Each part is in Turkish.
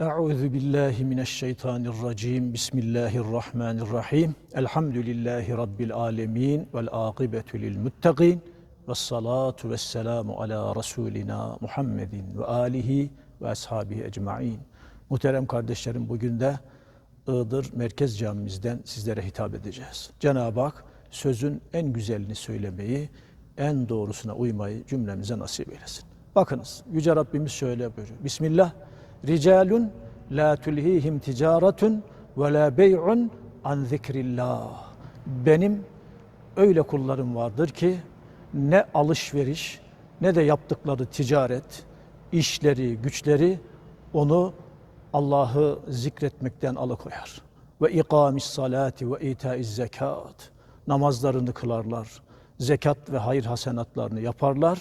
Euzu billahi mineşşeytanirracim. Bismillahirrahmanirrahim. Elhamdülillahi rabbil alamin vel akibetu lil muttaqin. Ves salatu vesselamu ala rasulina Muhammedin ve alihi ve ashabihi ecmaîn. Muhterem kardeşlerim, bugün de Iğdır Merkez Camimizden sizlere hitap edeceğiz. Cenab-ı Hak sözün en güzelini söylemeyi, en doğrusuna uymayı cümlemize nasip eylesin. Bakınız, Yüce Rabbimiz şöyle buyuruyor. Bismillah. Ricalun la tulhihim ticaretun ve la bey'un an zikrillah. Benim öyle kullarım vardır ki ne alışveriş ne de yaptıkları ticaret, işleri, güçleri onu Allah'ı zikretmekten alıkoyar. Ve ikamis salati ve itaiz zekat. Namazlarını kılarlar, zekat ve hayır hasenatlarını yaparlar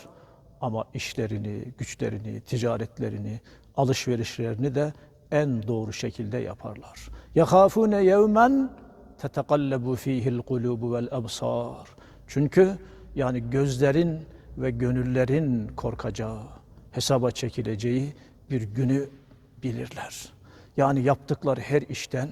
ama işlerini, güçlerini, ticaretlerini, alışverişlerini de en doğru şekilde yaparlar. يَخَافُونَ يَوْمًا تَتَقَلَّبُ ف۪يهِ الْقُلُوبُ وَالْأَبْصَارِ. Çünkü yani gözlerin ve gönüllerin korkacağı, hesaba çekileceği bir günü bilirler. Yani yaptıkları her işten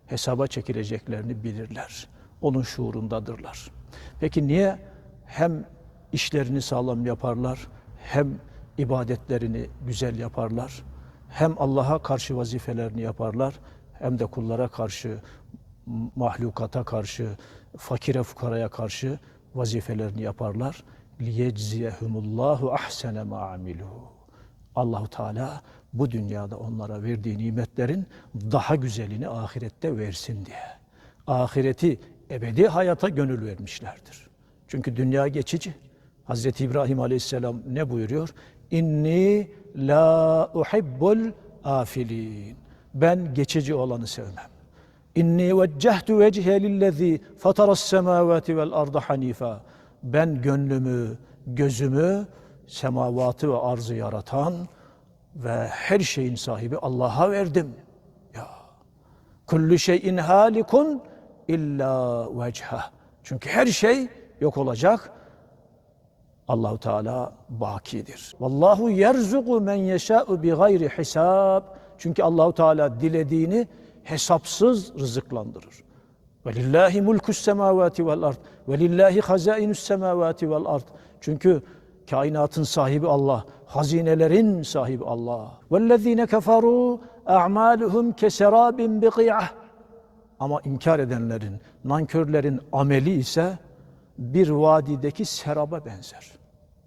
hesaba çekileceklerini bilirler. Onun şuurundadırlar. Peki niye hem işlerini sağlam yaparlar, hem ibadetlerini güzel yaparlar, hem Allah'a karşı vazifelerini yaparlar, hem de kullara karşı, mahlukata karşı, fakire fukaraya karşı vazifelerini yaparlar. لِيَجْزِيَهُمُ اللّٰهُ أَحْسَنَ مَا عَمِلُوا. Allah-u Teala bu dünyada onlara verdiği nimetlerin daha güzelini ahirette versin diye. Ahireti ebedi hayata gönül vermişlerdir. Çünkü dünya geçici. Hazreti İbrahim Aleyhisselam ne buyuruyor? İnni la uhibbul afilin. Ben geçici olanı sevmem. İnni veccehtu vecihe lillezî fataras semâvâti vel arda hanifa. Ben gönlümü, gözümü semavatı ve arzı yaratan ve her şeyin sahibi Allah'a verdim. Ya. Kullu şeyin halikun illa vechha. Çünkü her şey yok olacak. Allahu Teala bakidir. Vallahu yerzuqu men yeşâ'u bi gayri hisab. Çünkü Allahu Teala dilediğini hesapsız rızıklandırır. Ve lillahi mulkus semavati vel ard. Ve lillahi hazainus semavati vel ard. Çünkü kainatın sahibi Allah, hazinelerin sahibi Allah. Vellezine keferu a'maluhum keserabin biqiyah. Ama inkar edenlerin, nankörlerin ameli ise bir vadideki seraba benzer.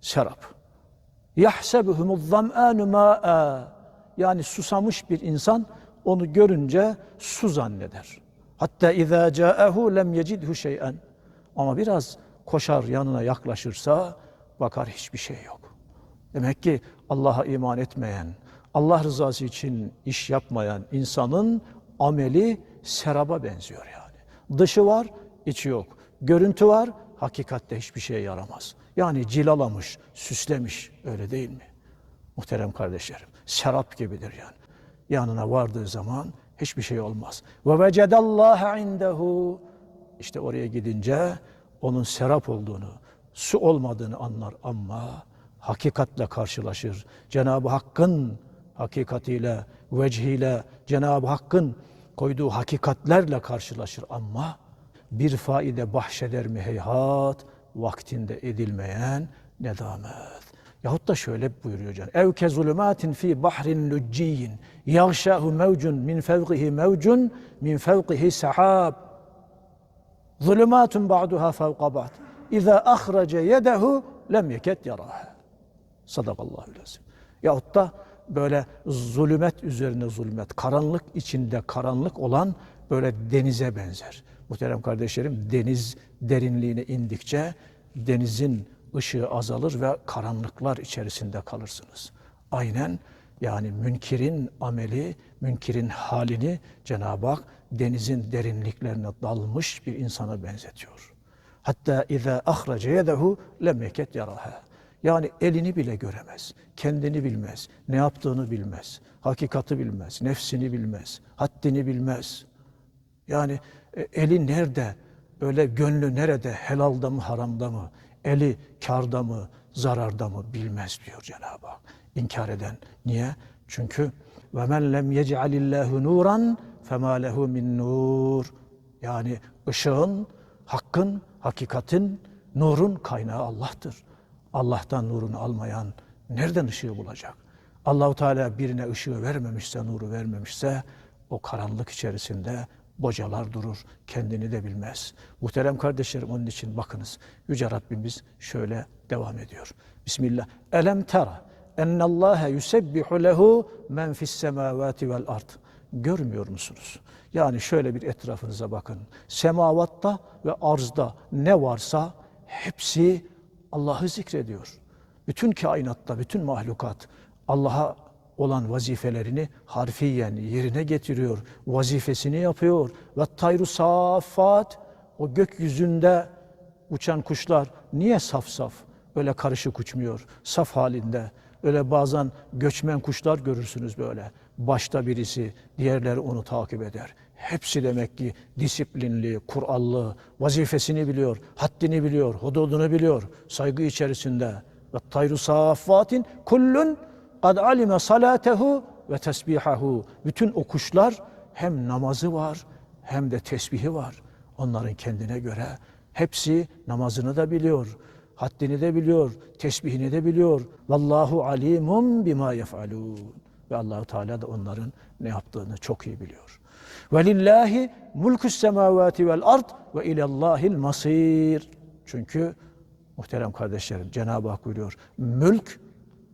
Serap. Yahsebuhumuz zam'anu ma'a. Yani susamış bir insan onu görünce su zanneder. Hatta izâ câehu lem yecidhu şey'en. Ama biraz koşar yanına yaklaşırsa bakar hiçbir şey yok. Demek ki Allah'a iman etmeyen, Allah rızası için iş yapmayan insanın ameli seraba benziyor yani. Dışı var, içi yok. Görüntü var, hakikatte hiçbir şeye yaramaz. Yani cilalamış, süslemiş, öyle değil mi? Muhterem kardeşlerim, serap gibidir yani. Yanına vardığı zaman hiçbir şey olmaz. Ve vecedallâhe indehu. İşte oraya gidince onun serap olduğunu, su olmadığını anlar ama hakikatle karşılaşır. Cenab-ı Hakk'ın hakikatiyle, vecihiyle, Cenab-ı Hakk'ın koyduğu hakikatlerle karşılaşır ama bir faide bahşeder mi heyhat, vaktinde edilmeyen nedamet. Yahut da şöyle buyuruyor Cenab-ı Hak. Evke zulümatin fi bahrin lücciyin yağşâhu mevcun min fevqihi mevcun min fevqihi sahab. Zulümatun ba'duha fevqa ba'd. İzâ ahrece yedehu lem yeket yarâha. Sadakallahul azim. Yahut da böyle zulümet üzerine zulümet, karanlık içinde karanlık olan böyle denize benzer. Muhterem kardeşlerim, deniz derinliğine indikçe denizin ışığı azalır ve karanlıklar içerisinde kalırsınız. Aynen yani münkirin ameli, münkirin halini Cenab-ı Hak denizin derinliklerine dalmış bir insana benzetiyor. Hatta izâ ahrece yedehu lem yeket yarâha. Yani elini bile göremez, kendini bilmez, ne yaptığını bilmez, hakikati bilmez, nefsini bilmez, haddini bilmez. Yani eli nerede, öyle gönlü nerede, helalda mı, haramda mı, eli kârda mı, zararda mı bilmez diyor Cenab-ı Hak. İnkar eden. Niye? Çünkü Ve men lem yec'alillahu nuran fema lehu min nur. Yani ışığın, hakkın, hakikatin, nurun kaynağı Allah'tır. Allah'tan nurunu almayan nereden ışığı bulacak? Allahu Teala birine ışığı vermemişse, nuru vermemişse o karanlık içerisinde bocalar durur, kendini de bilmez. Muhterem kardeşlerim, onun için bakınız, Yüce Rabbimiz şöyle devam ediyor. Bismillah. Elem tera ennallâhe yusebbihu lehu men fissemâvâti vel ard. Görmüyor musunuz? Yani şöyle bir etrafınıza bakın. Semavatta ve arzda ne varsa hepsi Allah'ı zikrediyor. Bütün kainatta, bütün mahlukat Allah'a olan vazifelerini harfiyen yerine getiriyor. Vazifesini yapıyor. Ve tayru saffat, o gökyüzünde uçan kuşlar niye saf saf öyle karışık uçmuyor? Saf halinde. Öyle bazen göçmen kuşlar görürsünüz böyle. Başta birisi, diğerleri onu takip eder. Hepsi demek ki disiplinli, kurallı, vazifesini biliyor, haddini biliyor, hududunu biliyor, saygı içerisinde. Ve tayru saffatin kullun kad alime salatehu ve tesbihahu. Bütün o kuşlar hem namazı var hem de tesbihi var. Onların kendine göre hepsi namazını da biliyor, haddini de biliyor, tesbihini de biliyor. Vallahu alimun bima yef'alun. Ve Allah-u Teala da onların ne yaptığını çok iyi biliyor. Velillahi mulkus semavati vel ard ve ilallahil masir. Çünkü muhterem kardeşlerim, Cenab-ı Hak buyuruyor, mülk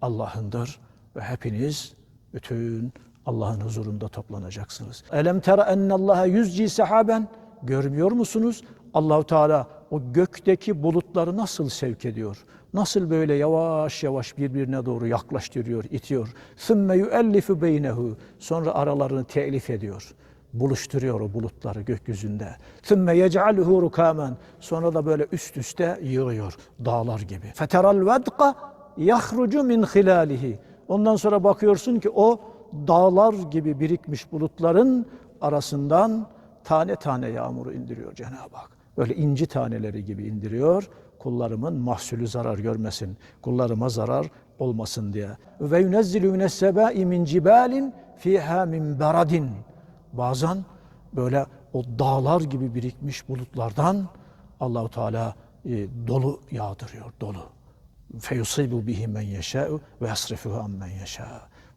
Allah'ındır ve hepiniz bütün Allah'ın huzurunda toplanacaksınız. Elem tera ennallaha yüzci sahaben. Görmüyor musunuz? Allahu Teala o gökteki bulutları nasıl sevk ediyor? Nasıl böyle yavaş yavaş birbirine doğru yaklaştırıyor, itiyor. ثُمَّ يُؤَلِّفُ بَيْنَهُ. Sonra aralarını telif ediyor. Buluşturuyor o bulutları gökyüzünde. ثُمَّ يَجْعَلُهُ رُكَامًا. Sonra da böyle üst üste yığıyor dağlar gibi. فَتَرَى الْوَدْقَ يَخْرُجُ مِنْ خِلَالِهِ. Ondan sonra bakıyorsun ki o dağlar gibi birikmiş bulutların arasından tane tane yağmuru indiriyor Cenab-ı Hak. Böyle inci taneleri gibi indiriyor. Kullarımın mahsulü zarar görmesin, kullarıma zarar olmasın diye. Ve yunezzilu mines sebai min cibalin fiha min beradin. Bazen böyle o dağlar gibi birikmiş bulutlardan Allahu Teala dolu yağdırıyor, dolu. Feyusibu bihi men yeşâ'u ve yasrifuhu ammen yeşâ.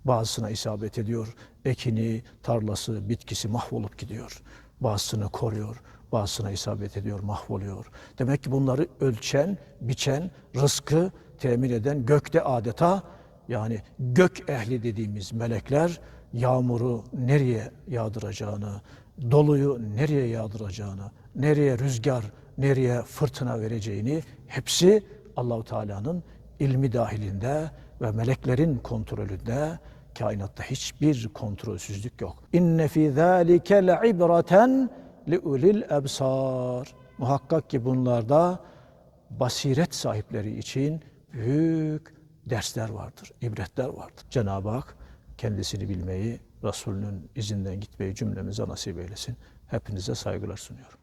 Bazısına isabet ediyor, ekini, tarlası, bitkisi mahvolup gidiyor. Bazısını koruyor, bazısına isabet ediyor, mahvoluyor. Demek ki bunları ölçen, biçen, rızkı temin eden gökte adeta, yani gök ehli dediğimiz melekler yağmuru nereye yağdıracağını, doluyu nereye yağdıracağını, nereye rüzgar, nereye fırtına vereceğini hepsi Allahu Teala'nın ilmi dahilinde ve meleklerin kontrolünde. Kainatta hiçbir kontrolsüzlük yok. İnne fî zâlike le'ibreten liulil ebsar. Muhakkak ki bunlarda basiret sahipleri için büyük dersler vardır, ibretler vardır. Cenab-ı Hak kendisini bilmeyi, Resulünün izinden gitmeyi cümlemize nasip eylesin. Hepinize saygılar sunuyorum.